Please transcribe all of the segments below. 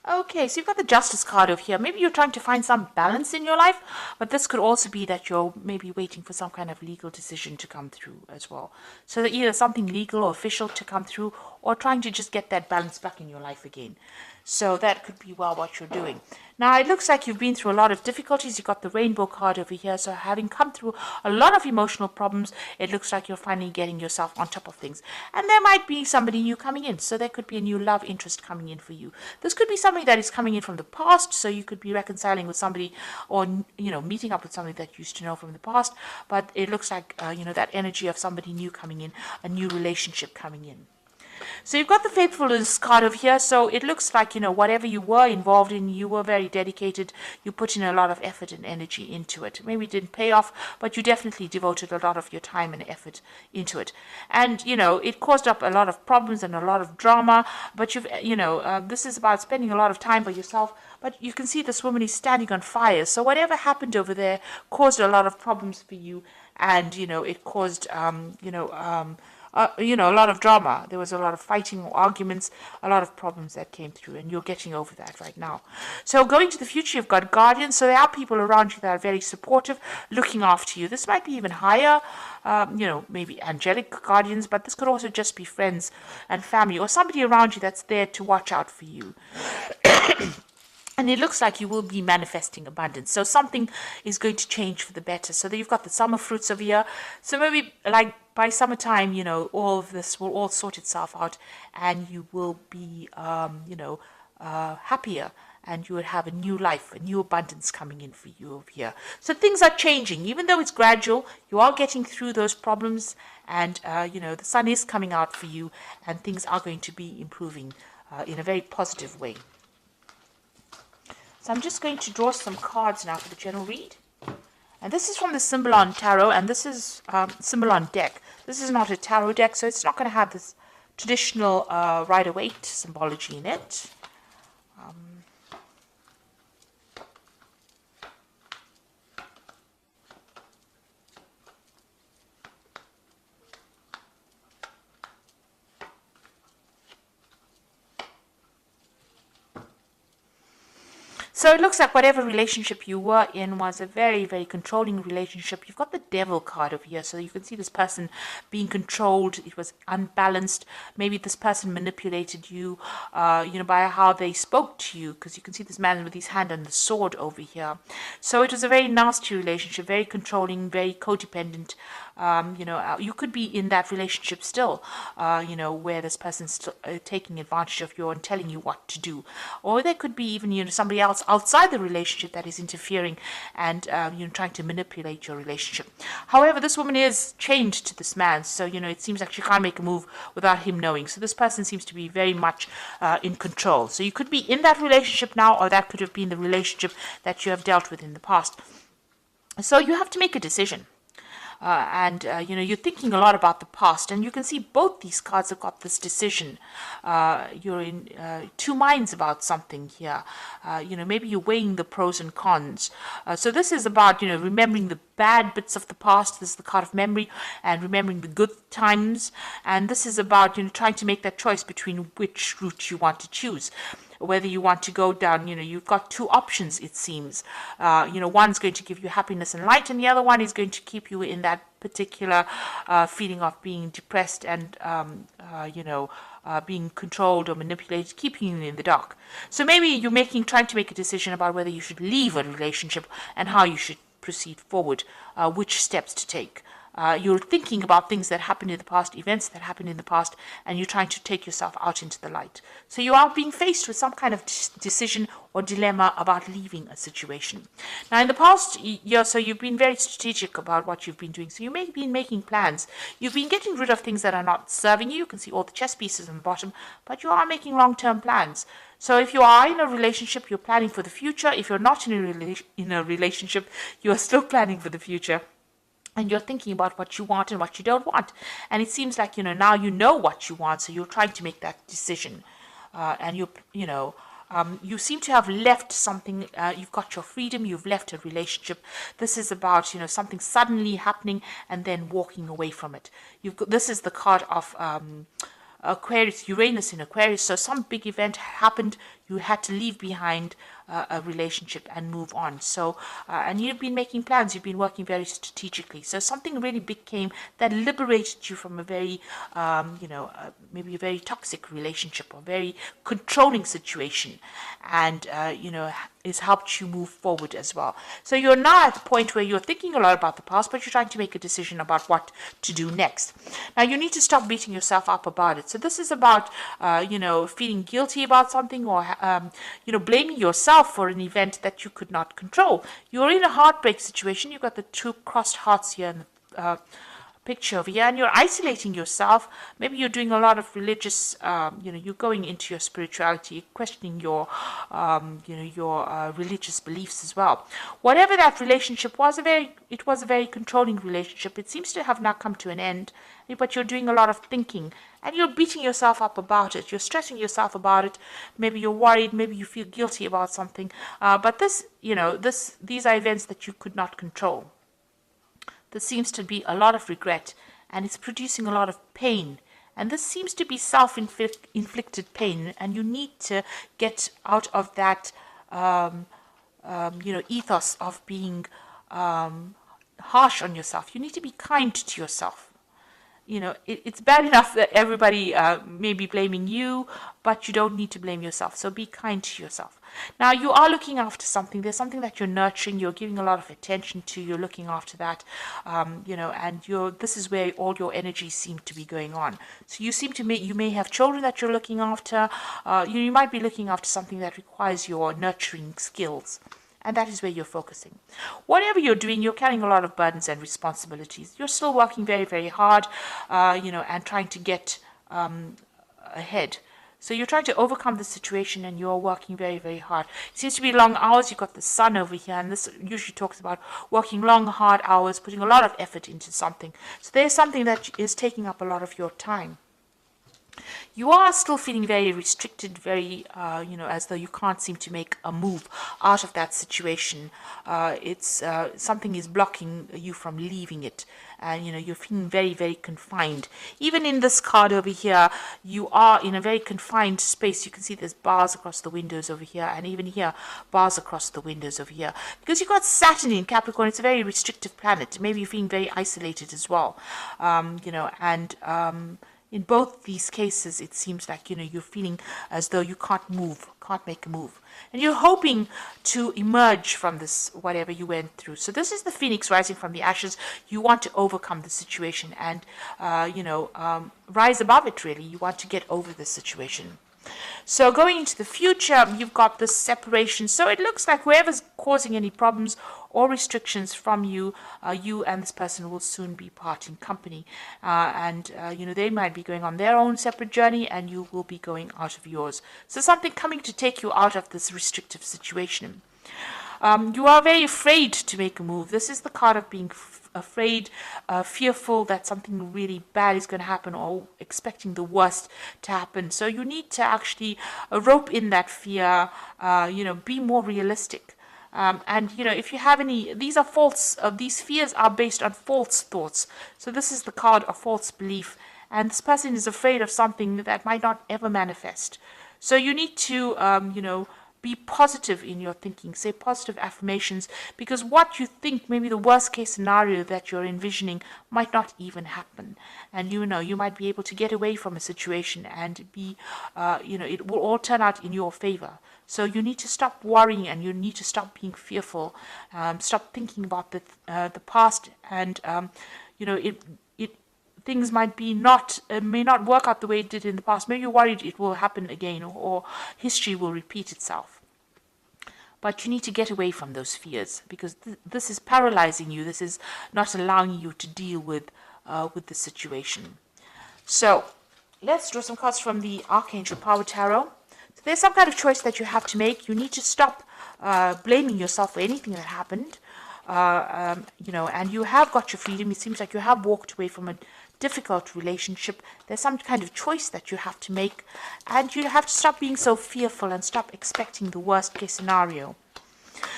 Okay, so you've got the Justice card over here. Maybe you're trying to find some balance in your life, but this could also be that you're maybe waiting for some kind of legal decision to come through as well. So that either something legal or official to come through, or trying to just get that balance back in your life again. So that could be well what you're doing. Now it looks like you've been through a lot of difficulties. You've got the rainbow card over here. So having come through a lot of emotional problems, it looks like you're finally getting yourself on top of things. And there might be somebody new coming in. So there could be a new love interest coming in for you. This could be somebody that is coming in from the past. So you could be reconciling with somebody, or, meeting up with somebody that you used to know from the past. But it looks like, that energy of somebody new coming in, a new relationship coming in. So you've got the faithfulness card over here. So it looks like, whatever you were involved in, you were very dedicated. You put in a lot of effort and energy into it. Maybe it didn't pay off, but you definitely devoted a lot of your time and effort into it. And, it caused up a lot of problems and a lot of drama. But this is about spending a lot of time by yourself. But you can see this woman is standing on fire. So whatever happened over there caused a lot of problems for you. And, it caused, a lot of drama. There was a lot of fighting, arguments, a lot of problems that came through, and you're getting over that right now. So going to the future, you've got guardians. So there are people around you that are very supportive, looking after you. This might be even higher, maybe angelic guardians, but this could also just be friends and family, or somebody around you that's there to watch out for you. And it looks like you will be manifesting abundance. So something is going to change for the better. So that you've got the summer fruits over here. So maybe like by summertime, all of this will all sort itself out, and you will be, happier, and you will have a new life, a new abundance coming in for you over here. So things are changing, even though it's gradual. You are getting through those problems, and the sun is coming out for you, and things are going to be improving in a very positive way. So I'm just going to draw some cards now for the general read. And this is from the Symbolon Tarot, and this is Symbolon deck. This is not a tarot deck, so it's not going to have this traditional Rider-Waite symbology in it. So it looks like whatever relationship you were in was a very, very controlling relationship. You've got the Devil card over here, so you can see this person being controlled. It was unbalanced. Maybe this person manipulated you, by how they spoke to you, because you can see this man with his hand on the sword over here. So it was a very nasty relationship, very controlling, very codependent. You could be in that relationship still, where this person's still, taking advantage of you and telling you what to do. Or there could be even, somebody else outside the relationship that is interfering and, trying to manipulate your relationship. However, this woman is chained to this man, so, it seems like she can't make a move without him knowing. So this person seems to be very much in control. So you could be in that relationship now, or that could have been the relationship that you have dealt with in the past. So you have to make a decision. You're thinking a lot about the past, and you can see both these cards have got this decision. You're in two minds about something here. Maybe you're weighing the pros and cons. So this is about, remembering the bad bits of the past. This is the card of memory, and remembering the good times. And this is about, trying to make that choice between which route you want to choose. Whether you want to go down, you've got two options, it seems. One's going to give you happiness and light, and the other one is going to keep you in that particular feeling of being depressed and, being controlled or manipulated, keeping you in the dark. So maybe you're trying to make a decision about whether you should leave a relationship and how you should proceed forward, which steps to take. You're thinking about things that happened in the past, events that happened in the past, and you're trying to take yourself out into the light. So you are being faced with some kind of decision or dilemma about leaving a situation. Now, in the past year, so you've been very strategic about what you've been doing. So you may have been making plans. You've been getting rid of things that are not serving you. You can see all the chess pieces on the bottom, but you are making long-term plans. So if you are in a relationship, you're planning for the future. If you're not in a relationship, you are still planning for the future. And you're thinking about what you want and what you don't want. And it seems like, now you know what you want, so you're trying to make that decision. You seem to have left something. You've got your freedom. You've left a relationship. This is about, something suddenly happening and then walking away from it. This is the card of Aquarius, Uranus in Aquarius. So some big event happened. you had to leave behind a relationship and move on. So, and you've been making plans, you've been working very strategically. So something really big came that liberated you from a very, maybe a very toxic relationship or very controlling situation, and, it's helped you move forward as well. So you're now at the point where you're thinking a lot about the past, but you're trying to make a decision about what to do next. Now you need to stop beating yourself up about it. So this is about, feeling guilty about something, or, blaming yourself for an event that you could not control. You're in a heartbreak situation. You've got the two crossed hearts here in the picture over here, and you're isolating yourself. Maybe you're doing a lot of religious, you're going into your spirituality, questioning your religious beliefs as well. Whatever that relationship was, it was a very controlling relationship. It seems to have now come to an end, but you're doing a lot of thinking, and you're beating yourself up about it. You're stressing yourself about it. Maybe you're worried. Maybe you feel guilty about something. But these are events that you could not control. There seems to be a lot of regret, and it's producing a lot of pain. And this seems to be self-inflicted pain, and you need to get out of that, ethos of being harsh on yourself. You need to be kind to yourself. It's bad enough that everybody may be blaming you, but you don't need to blame yourself. So be kind to yourself. Now, you are looking after something. There's something that you're nurturing. You're giving a lot of attention to. You're looking after that, and this is where all your energies seem to be going on. So you may have children that you're looking after. You might be looking after something that requires your nurturing skills. And that is where you're focusing. Whatever you're doing, you're carrying a lot of burdens and responsibilities. You're still working very, very hard, and trying to get ahead. So you're trying to overcome the situation, and you're working very, very hard. It seems to be long hours. You've got the sun over here, and this usually talks about working long, hard hours, putting a lot of effort into something. So there's something that is taking up a lot of your time. You are still feeling very restricted, very, as though you can't seem to make a move out of that situation. It's something is blocking you from leaving it. And, you're feeling very, very confined. Even in this card over here, you are in a very confined space. You can see there's bars across the windows over here, and even here, bars across the windows over here. Because you've got Saturn in Capricorn, it's a very restrictive planet. Maybe you're feeling very isolated as well, in both these cases, it seems like, you're feeling as though you can't make a move. And you're hoping to emerge from this, whatever you went through. So this is the phoenix rising from the ashes. You want to overcome the situation and, rise above it, really. You want to get over this situation. So going into the future, you've got this separation. So it looks like whoever's causing any problems or restrictions from you, you and this person will soon be parting company. They might be going on their own separate journey, and you will be going out of yours. So something coming to take you out of this restrictive situation. You are very afraid to make a move. This is the card of being afraid, fearful that something really bad is going to happen, or expecting the worst to happen. So you need to actually rope in that fear, be more realistic. If you have any, these are false, these fears are based on false thoughts. So this is the card of false belief. And this person is afraid of something that might not ever manifest. So you need to, be positive in your thinking, say positive affirmations, because what you think, maybe the worst case scenario that you're envisioning, might not even happen. And you might be able to get away from a situation and be, it will all turn out in your favor. So you need to stop worrying, and you need to stop being fearful, stop thinking about the past, and, things may not work out the way it did in the past. Maybe you're worried it will happen again, or history will repeat itself. But you need to get away from those fears, because this is paralyzing you. This is not allowing you to deal with the situation. So let's draw some cards from the Archangel Power Tarot. So there's some kind of choice that you have to make. You need to stop blaming yourself for anything that happened. And you have got your freedom. It seems like you have walked away from a difficult relationship. There's some kind of choice that you have to make, and you have to stop being so fearful and stop expecting the worst case scenario.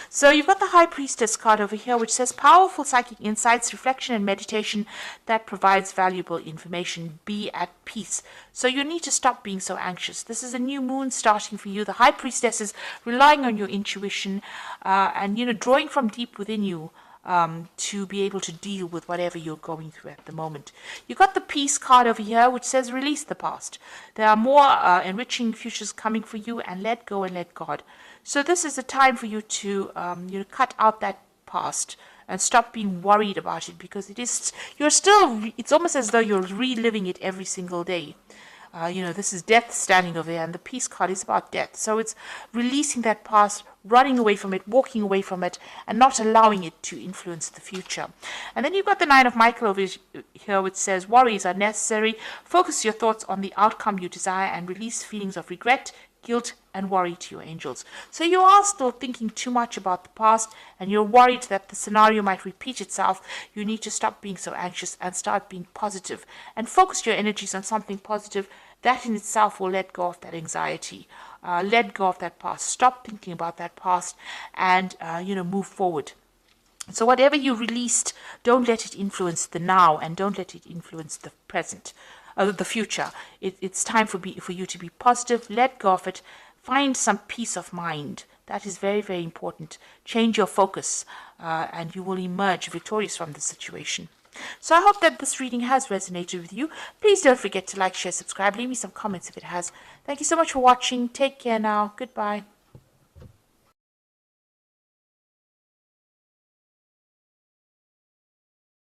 So you've got the High Priestess card over here, which says powerful psychic insights, reflection, and meditation that provides valuable information. Be at peace. So you need to stop being so anxious. This is a new moon starting for you. The High Priestess is relying on your intuition and, drawing from deep within you to be able to deal with whatever you're going through at the moment. You've got the Peace card over here, which says release the past. There are more enriching futures coming for you, and let go and let God. So this is a time for you to cut out that past and stop being worried about it, because it's almost as though you're reliving it every single day. This is death standing over there, and the Peace card is about death. So it's releasing that past, running away from it, walking away from it, and not allowing it to influence the future. And then you've got the Nine of Michael over here, which says worries are necessary. Focus your thoughts on the outcome you desire and release feelings of regret, guilt, and worry to your angels. So you are still thinking too much about the past, and you're worried that the scenario might repeat itself. You need to stop being so anxious and start being positive and focus your energies on something positive. That in itself will let go of that anxiety, let go of that past, stop thinking about that past, and move forward. So whatever you released, don't let it influence the now, and don't let it influence the present, the future. It's time for you to be positive. Let go of it. Find some peace of mind. That is very, very important. Change your focus, and you will emerge victorious from the situation. So I hope that this reading has resonated with you. Please don't forget to like, share, subscribe. Leave me some comments if it has. Thank you so much for watching. Take care now. Goodbye.